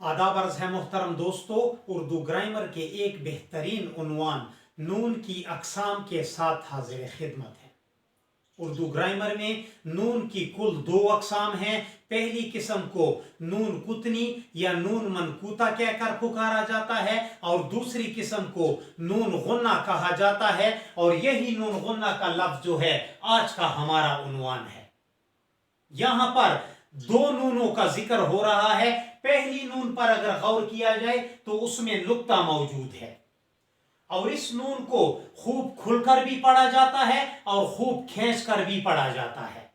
आदाब अर्ज है मोहतरम दोस्तों। उर्दू ग्रामर के एक बेहतरीन उन्वान नून की अकसाम के साथ हाजिर खिदमत है। उर्दू ग्रामर में नून की कुल दो अकसाम हैं। पहली किस्म को नून कुतनी या नून मनकूता कहकर पुकारा जाता है और दूसरी किस्म को नून गुन्ना कहा जाता है, और यही नून गुन्ना का लफ्ज जो है आज का हमारा उन्वान है। यहां पर दो नूनों का जिक्र हो रहा है। पहली नून पर अगर गौर किया जाए तो उसमें नुक्ता मौजूद है और इस नून को खूब खुलकर भी पढ़ा जाता है और खूब खींचकर भी पढ़ा जाता है।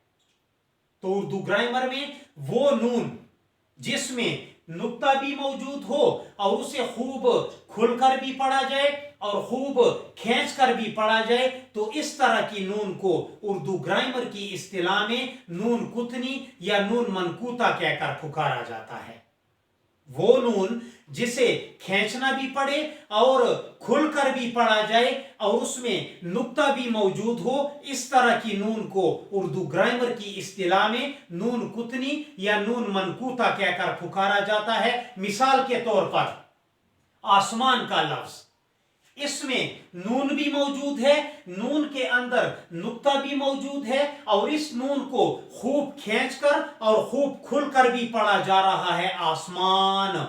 तो उर्दू ग्रामर में वो नून जिसमें नुक्ता भी मौजूद हो और उसे खूब खुलकर भी पढ़ा जाए और खूब खींचकर भी पढ़ा जाए, तो इस तरह की नून को उर्दू ग्रामर की इस्तिलाह में नून कुतनी या नून मनकूता कहकर पुकारा जाता है। वो नून जिसे खींचना भी पड़े और खुलकर भी पढ़ा जाए और उसमें नुक्ता भी मौजूद हो, इस तरह की नून को उर्दू ग्रामर की इस्तिलाह में नून कुतनी या नून मनकूता कहकर पुकारा जाता है। मिसाल के तौर पर आसमान का लफ्ज, इसमें नून भी मौजूद है, नून के अंदर नुक्ता भी मौजूद है और इस नून को खूब खींचकर और खूब खुलकर भी पढ़ा जा रहा है आसमान।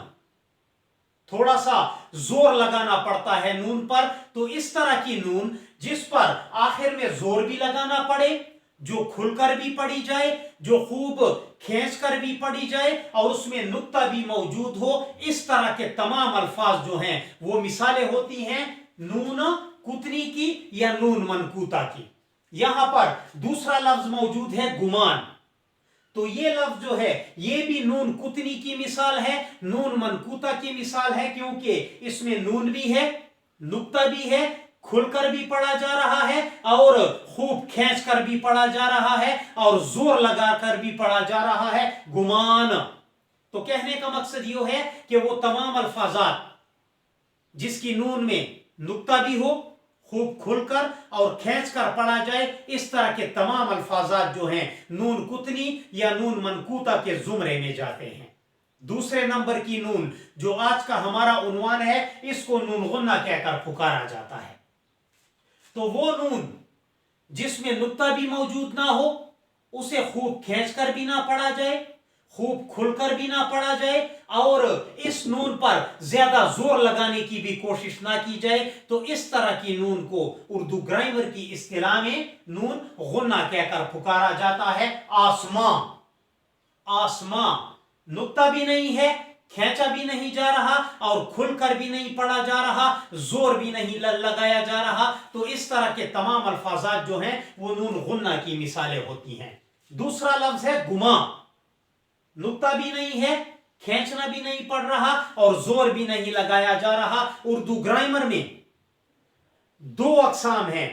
थोड़ा सा जोर लगाना पड़ता है नून पर, तो इस तरह की नून जिस पर आखिर में जोर भी लगाना पड़े, जो खुलकर भी पढ़ी जाए, जो खूब खींचकर भी पढ़ी जाए और उसमें नुक्ता भी मौजूद हो, इस तरह के तमाम अल्फाज जो हैं वो मिसालें होती हैं नून कुतनी की या नून मनकूता की। यहां पर दूसरा लफ्ज मौजूद है गुमान। तो ये लफ्ज जो है ये भी नून कुतनी की मिसाल है, नून मनकूता की मिसाल है, क्योंकि इसमें नून भी है, नुक्ता भी है, खुलकर भी पढ़ा जा रहा है और खूब खींचकर भी पढ़ा जा रहा है और जोर लगाकर भी पढ़ा जा रहा है, गुमान। तो कहने का मकसद ये है कि वो तमाम अल्फाजात जिसकी नून में नुक्ता भी हो, खूब खुलकर और खींचकर पढ़ा जाए, इस तरह के तमाम अल्फाजात जो हैं नून कुतनी या नून मनकूता के जुमरे में जाते हैं। दूसरे नंबर की नून जो आज का हमारा उन्वान है, इसको नून गुन्ना कहकर पुकारा जाता है। तो वो नून जिसमें नुक्ता भी मौजूद ना हो, उसे खूब खींचकर भी ना पढ़ा जाए, खूब खुलकर भी ना पढ़ा जाए और इस नून पर ज्यादा जोर लगाने की भी कोशिश ना की जाए, तो इस तरह की नून को उर्दू ग्रामर की इस्तिलाह में नून गुन्ना कहकर पुकारा जाता है। आसमां, आसमां नुक्ता भी नहीं है, खींचा भी नहीं जा रहा और खुलकर भी नहीं पढ़ा जा रहा, जोर भी नहीं लगाया जा रहा, तो इस तरह के तमाम अल्फाजात जो हैं वो नून गुन्ना की मिसालें होती हैं। दूसरा लफ्ज है गुमा। नुक्ता भी नहीं है, खींचना भी नहीं पड़ रहा और जोर भी नहीं लगाया जा रहा। उर्दू ग्रामर में दो अकसाम हैं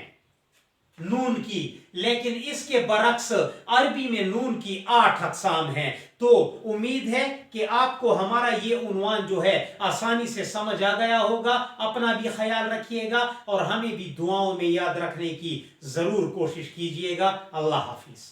नून की, लेकिन इसके बरक्स अरबी में नून की 8 अकसाम हैं। तो उम्मीद है कि आपको हमारा ये उन्वान जो है आसानी से समझ आ गया होगा। अपना भी ख्याल रखिएगा और हमें भी दुआओं में याद रखने की जरूर कोशिश कीजिएगा। अल्लाह हाफिज।